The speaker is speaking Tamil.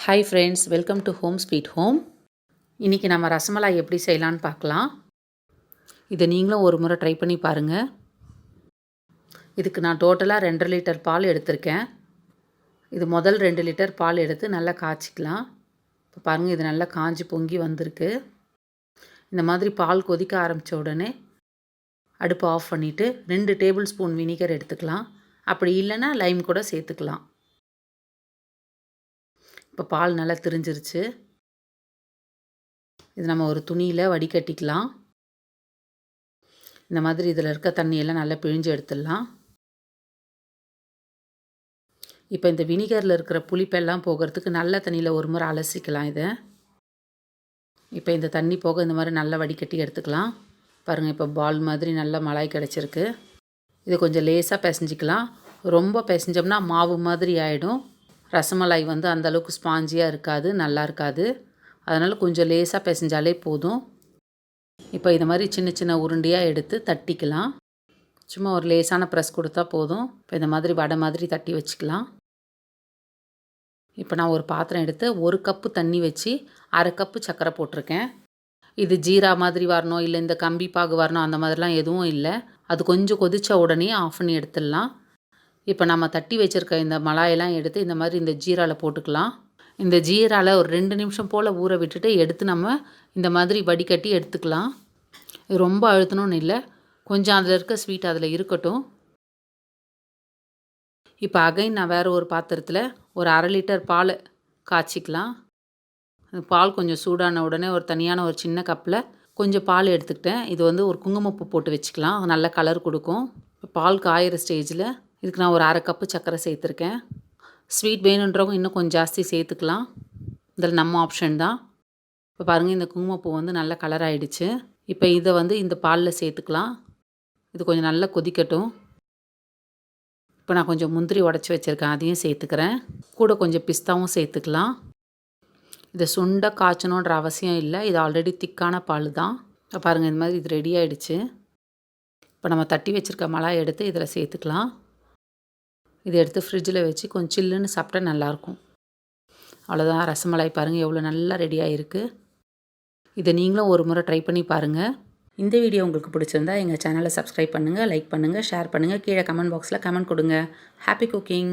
Hi friends, welcome to Home Sweet Home. இன்றைக்கி நம்ம ரசமலாய் எப்படி செய்யலான்னு பார்க்கலாம். இதை நீங்களும் ஒரு முறை ட்ரை பண்ணி பாருங்கள். இதுக்கு நான் டோட்டலாக 2 லிட்டர் பால் எடுத்திருக்கேன். இது முதல் 2 லிட்டர் பால் எடுத்து நல்லா காய்ச்சிக்கலாம். இப்போ பாருங்கள், இது நல்லா காஞ்சி பொங்கி வந்திருக்கு. இந்த மாதிரி பால் கொதிக்க ஆரம்பித்த உடனே அடுப்பு ஆஃப் பண்ணிவிட்டு 2 டேபிள் ஸ்பூன் வினிகர் எடுத்துக்கலாம். அப்படி இல்லைன்னா லைம் கூட சேர்த்துக்கலாம். இப்போ பால் நல்லா திரிஞ்சிருச்சு. இது நம்ம ஒரு துணியில் வடிகட்டிக்கலாம். இந்த மாதிரி இதில் இருக்க தண்ணியெல்லாம் நல்லா பிழிஞ்சு எடுத்துடலாம். இப்போ இந்த வினிகரில் இருக்கிற புளிப்பெல்லாம் போகிறதுக்கு நல்ல தண்ணியில் ஒரு முறை அலசிக்கலாம். இதை இப்போ இந்த தண்ணி போக இந்த மாதிரி நல்லா வடிகட்டி எடுத்துக்கலாம். பாருங்கள், இப்போ பால் மாதிரி நல்லா மலாய் கிடச்சிருக்கு. இது கொஞ்சம் லேசாக பிசைஞ்சிக்கலாம். ரொம்ப பிசைஞ்சோம்னா மாவு மாதிரி ஆகிடும். ரசமலாய் அந்தளவுக்கு ஸ்பாஞ்சியாக இருக்காது, நல்லா இருக்காது. அதனால் கொஞ்சம் லேசாக பிசைஞ்சாலே போதும். இப்போ இது மாதிரி சின்ன சின்ன உருண்டையாக எடுத்து தட்டிக்கலாம். சும்மா ஒரு லேசான ப்ரெஸ் கொடுத்தா போதும். இப்போ இந்த மாதிரி வடை மாதிரி தட்டி வச்சுக்கலாம். இப்போ நான் ஒரு பாத்திரம் எடுத்து 1 கப்பு தண்ணி வச்சு 1/2 கப்பு சர்க்கரை போட்டிருக்கேன். இது ஜீரா மாதிரி வரணும், இல்லை இந்த கம்பி பாகு வரணும், அந்த மாதிரிலாம் எதுவும் இல்லை. அது கொஞ்சம் கொதித்த உடனே ஆஃப் பண்ணி எடுத்துடலாம். இப்போ நம்ம தட்டி வச்சுருக்க இந்த மலாயெல்லாம் எடுத்து இந்த மாதிரி இந்த ஜீராவில் போட்டுக்கலாம். இந்த ஜீராவில் ஒரு 2 நிமிஷம் போல் ஊற விட்டுட்டு எடுத்து நம்ம இந்த மாதிரி வடிகட்டி எடுத்துக்கலாம். இது ரொம்ப அழுத்தணும்னு இல்லை, கொஞ்சம் அதில் இருக்க ஸ்வீட் அதில் இருக்கட்டும். இப்போ அகைன் நான் வேறு ஒரு பாத்திரத்தில் ஒரு 1/2 லிட்டர் பால் காய்ச்சிக்கலாம். பால் கொஞ்சம் சூடான உடனே ஒரு தனியான ஒரு சின்ன கப்பில் கொஞ்சம் பால் எடுத்துக்கிட்டேன். இது ஒரு குங்குமப்பூ போட்டு வச்சுக்கலாம், நல்ல கலர் கொடுக்கும். இப்போ பால் காயிற ஸ்டேஜில் இதுக்கு நான் ஒரு 1/2 கப்பு சர்க்கரை சேர்த்துருக்கேன். ஸ்வீட் வேணுன்றவங்க இன்னும் கொஞ்சம் ஜாஸ்தி சேர்த்துக்கலாம். இதில் நம்ம ஆப்ஷன் தான். இப்போ பாருங்கள், இந்த குங்குமப்பூ நல்ல கலர் ஆகிடுச்சு. இப்போ இதை இந்த பாலில் சேர்த்துக்கலாம். இது கொஞ்சம் நல்லா கொதிக்கட்டும். இப்போ நான் கொஞ்சம் முந்திரி உடச்சி வச்சுருக்கேன், அதையும் சேர்த்துக்கிறேன். கூட கொஞ்சம் பிஸ்தாவும் சேர்த்துக்கலாம். இதை சுண்ட காய்ச்சணுன்ற அவசியம் இல்லை, இது ஆல்ரெடி திக்கான பால் தான். இப்போ பாருங்கள், இந்த மாதிரி இது ரெடி ஆகிடுச்சு. இப்போ நம்ம தட்டி வச்சுருக்க மலாய் எடுத்து இதில் சேர்த்துக்கலாம். இதை எடுத்து ஃப்ரிட்ஜில் வச்சு கொஞ்சம் சில்லுன்னு சாப்பிட்டா நல்லாயிருக்கும். அவ்வளோதான், ரசமலாய் பாருங்கள் எவ்வளோ நல்லா ரெடியாக இருக்குது. இதை நீங்களும் ஒரு முறை ட்ரை பண்ணி பாருங்கள். இந்த வீடியோ உங்களுக்கு பிடிச்சிருந்தா எங்கள் சேனலை சப்ஸ்கிரைப் பண்ணுங்கள், லைக் பண்ணுங்கள், ஷேர் பண்ணுங்கள். கீழே கமெண்ட் பாக்ஸில் கமெண்ட் கொடுங்க. Happy cooking.